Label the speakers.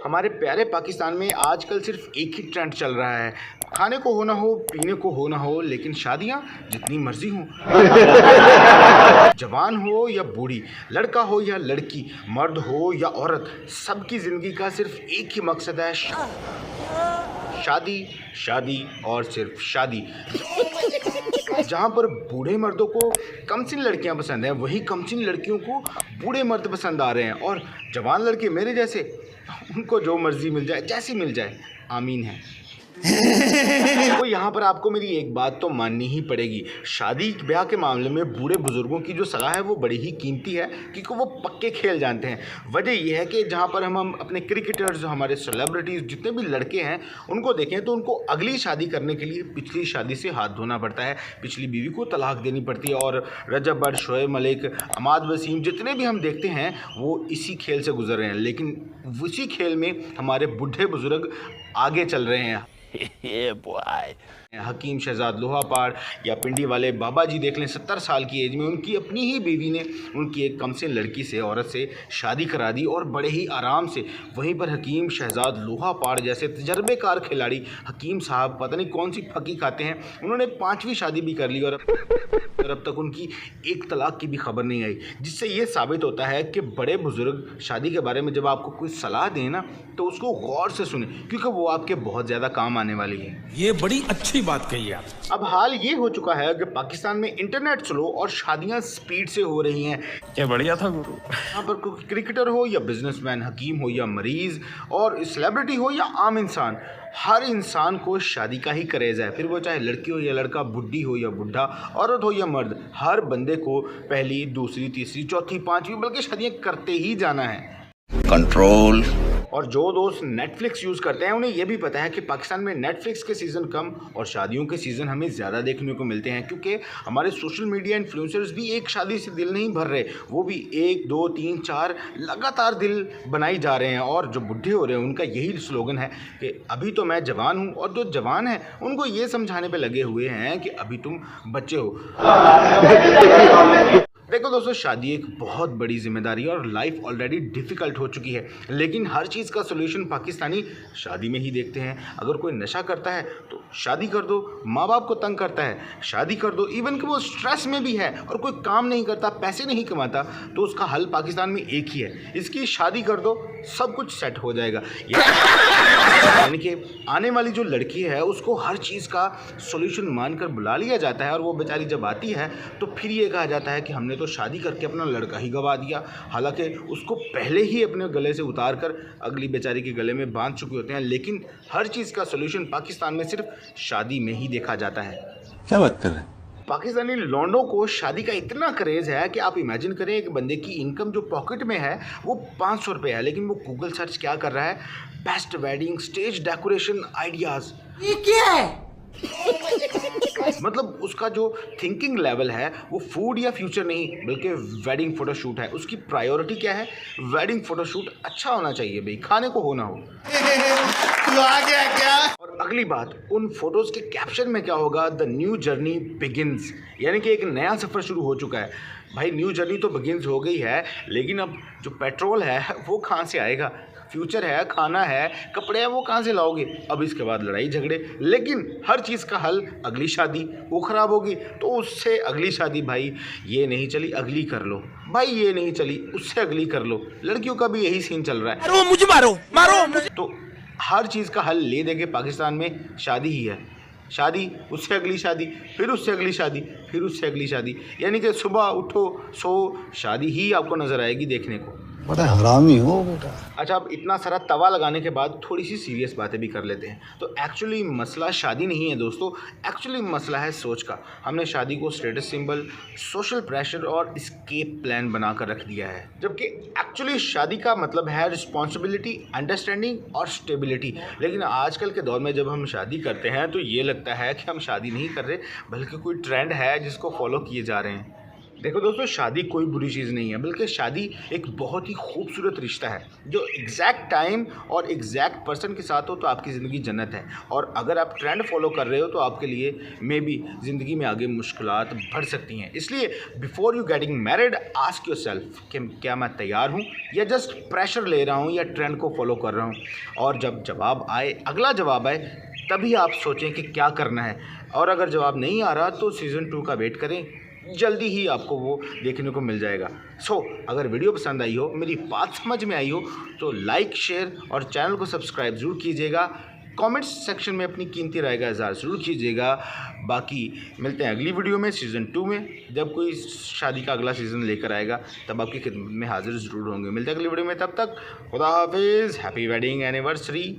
Speaker 1: हमारे प्यारे पाकिस्तान में आजकल सिर्फ एक ही ट्रेंड चल रहा है। खाने को हो ना हो, पीने को हो ना हो, लेकिन शादियां जितनी मर्जी हों। जवान हो या बूढ़ी, लड़का हो या लड़की, मर्द हो या औरत, सबकी जिंदगी का सिर्फ एक ही मकसद है, शादी, शादी और सिर्फ शादी। जहाँ पर बूढ़े मर्दों को कमसिन लड़कियां पसंद हैं, वही कमसिन लड़कियों को बूढ़े मर्द पसंद आ रहे हैं। और जवान लड़के मेरे जैसे, उनको जो मर्जी मिल जाए, जैसी मिल जाए, आमीन है। तो यहाँ पर आपको मेरी एक बात तो माननी ही पड़ेगी, शादी ब्याह के मामले में बूढ़े बुजुर्गों की जो सलाह है वो बड़ी ही कीमती है, क्योंकि वो पक्के खेल जानते हैं। वजह यह है कि जहाँ पर हम अपने क्रिकेटर्स, हमारे सेलिब्रिटीज़, जितने भी लड़के हैं, उनको देखें तो उनको अगली शादी करने के लिए पिछली शादी से हाथ धोना पड़ता है, पिछली बीवी को तलाक देनी पड़ती है। और रजब बट, शोएब मलिक, अमाद वसीम, जितने भी हम देखते हैं वो इसी खेल से गुजर रहे हैं। लेकिन उसी खेल में हमारे बूढ़े बुजुर्ग आगे चल रहे हैं। हकीम शहजाद लोहापाड़ या पिंडी वाले बाबा जी देख लें, 70 साल की एज में उनकी अपनी ही बीवी ने उनकी एक कमसिन लड़की से, औरत से शादी करा दी, और बड़े ही आराम से। वहीं पर हकीम शहजाद लोहापाड़ जैसे तजर्बेकार खिलाड़ी, हकीम साहब पता नहीं कौन सी फकी खाते हैं, उन्होंने 5वीं शादी भी कर ली और अब तक उनकी एक तलाक की भी खबर नहीं आई। जिससे ये साबित होता है कि बड़े बुजुर्ग शादी के बारे में जब आपको कोई सलाह दें ना, तो उसको गौर से सुने, क्योंकि वो आपके बहुत ज़्यादा काम आने वाली है।
Speaker 2: ये बड़ी अच्छी बात कही आप।
Speaker 1: अब हाल ये हो चुका है कि पाकिस्तान में इंटरनेट स्लो और शादियां स्पीड से हो रही हैं।
Speaker 2: क्या बढ़िया था गुरु।
Speaker 1: यहाँ पर कोई क्रिकेटर हो या बिजनेसमैन, हकीम हो या मरीज, और सेलिब्रिटी हो या आम इंसान, हर इंसान को शादी का ही क्रेज़ है। फिर वो चाहे लड़की हो या लड़का, बुढ़ी हो या बुढ़ा, औरत हो या मर्द, हर बंदे को पहली, दूसरी, तीसरी, चौथी, 5वीं, बल्कि शादियाँ करते ही जाना है।
Speaker 3: कंट्रोल।
Speaker 1: और जो दोस्त नेटफ्लिक्स यूज़ करते हैं उन्हें यह भी पता है कि पाकिस्तान में नेटफ्लिक्स के सीज़न कम और शादियों के सीज़न हमें ज़्यादा देखने को मिलते हैं, क्योंकि हमारे सोशल मीडिया इन्फ्लुएंसर्स भी एक शादी से दिल नहीं भर रहे, वो भी 1, 2, 3, 4 लगातार दिल बनाई जा रहे हैं। और जो बुढ़े हो रहे हैं उनका यही स्लोगन है कि अभी तो मैं जवान हूँ, और जो जवान हैं उनको ये समझाने पर लगे हुए हैं कि अभी तुम बच्चे हो। देखो दोस्तों, शादी एक बहुत बड़ी जिम्मेदारी और लाइफ ऑलरेडी डिफ़िकल्ट हो चुकी है, लेकिन हर चीज़ का सोल्यूशन पाकिस्तानी शादी में ही देखते हैं। अगर कोई नशा करता है तो शादी कर दो, माँ बाप को तंग करता है शादी कर दो, इवन कि वो स्ट्रेस में भी है और कोई काम नहीं करता, पैसे नहीं कमाता, तो उसका हल पाकिस्तान में एक ही है, इसकी शादी कर दो, सब कुछ सेट हो जाएगा। यानी कि आने वाली जो लड़की है उसको हर चीज़ का सोल्यूशन मानकर बुला लिया जाता है, और वो बेचारी जब आती है तो फिर ये कहा जाता है कि हमने तो शादी करके अपना लड़का ही गवा दिया, हालांकि उसको पहले ही अपने गले से उतार कर अगली बेचारी के गले में बांध चुके होते हैं। लेकिन हर चीज़ का सोल्यूशन पाकिस्तान में सिर्फ शादी में ही देखा जाता है।
Speaker 3: क्या बात कर रहे हैं?
Speaker 1: पाकिस्तानी लौंडों को शादी का इतना क्रेज़ है कि आप इमेजिन करें, एक बंदे की इनकम जो पॉकेट में है वो 500 रुपये है, लेकिन वो गूगल सर्च क्या कर रहा है, best wedding stage decoration ideas.
Speaker 4: ये क्या है?
Speaker 1: मतलब उसका जो थिंकिंग लेवल है वो फूड या फ्यूचर नहीं, बल्कि वेडिंग फोटोशूट है। उसकी प्रायोरिटी क्या है, वेडिंग फोटोशूट अच्छा होना चाहिए भाई, खाने को हो ना हो।
Speaker 4: तू आ गया क्या?
Speaker 1: और अगली बात, उन फोटोज़ के कैप्शन में क्या होगा, द न्यू जर्नी बिगिंस, यानी कि एक नया सफ़र शुरू हो चुका है। भाई न्यू जर्नी तो बिगिंस हो गई है, लेकिन अब जो पेट्रोल है वो कहाँ से आएगा, फ्यूचर है, खाना है, कपड़े हैं, वो कहाँ से लाओगे। अब इसके बाद लड़ाई झगड़े, लेकिन हर चीज़ का हल अगली शादी, वो ख़राब होगी तो उससे अगली शादी, भाई ये नहीं चली अगली कर लो, भाई ये नहीं चली उससे अगली कर लो। लड़कियों का भी यही सीन चल रहा है,
Speaker 2: अरे मुझे मारो मारो मुझे।
Speaker 1: तो हर चीज़ का हल ले देंगे पाकिस्तान में शादी ही है। शादी, उससे अगली शादी, फिर उससे अगली शादी, फिर उससे अगली शादी, यानी कि सुबह उठो सो शादी ही आपको नज़र आएगी देखने को।
Speaker 3: बड़ा हरामी हो बेटा।
Speaker 1: अच्छा, अब इतना सारा तवा लगाने के बाद थोड़ी सी सीरियस बातें भी कर लेते हैं। तो एक्चुअली मसला शादी नहीं है दोस्तों, एक्चुअली मसला है सोच का। हमने शादी को स्टेटस सिंबल, सोशल प्रेशर और एस्केप प्लान बनाकर रख दिया है, जबकि एक्चुअली शादी का मतलब है रिस्पॉन्सिबिलिटी, अंडरस्टैंडिंग और स्टेबिलिटी। लेकिन आजकल के दौर में जब हम शादी करते हैं तो ये लगता है कि हम शादी नहीं कर रहे, बल्कि कोई ट्रेंड है जिसको फॉलो किए जा रहे हैं। देखो दोस्तों, शादी कोई बुरी चीज़ नहीं है, बल्कि शादी एक बहुत ही खूबसूरत रिश्ता है जो एग्जैक्ट टाइम और एग्जैक्ट पर्सन के साथ हो तो आपकी ज़िंदगी जन्नत है। और अगर आप ट्रेंड फॉलो कर रहे हो तो आपके लिए मे बी ज़िंदगी में आगे मुश्किलात बढ़ सकती हैं। इसलिए before you getting married ask your self कि क्या मैं तैयार हूँ या जस्ट प्रेशर ले रहा हूँ या ट्रेंड को फॉलो कर रहा हूँ। और जब जवाब आए, अगला जवाब आए, तभी आप सोचें कि क्या करना है। और अगर जवाब नहीं आ रहा तो सीज़न 2 का वेट करें, जल्दी ही आपको वो देखने को मिल जाएगा। अगर वीडियो पसंद आई हो, मेरी बात समझ में आई हो तो लाइक, शेयर और चैनल को सब्सक्राइब ज़रूर कीजिएगा। कमेंट्स सेक्शन में अपनी कीमती राय का इज़हार ज़रूर कीजिएगा। बाकी मिलते हैं अगली वीडियो में सीज़न 2 में, जब कोई शादी का अगला सीज़न लेकर आएगा तब आपकी खिदमत में हाजिर ज़रूर होंगे। मिलते हैं अगली वीडियो में, तब तक खुदा हाफिज़, हैप्पी वेडिंग एनिवर्सरी।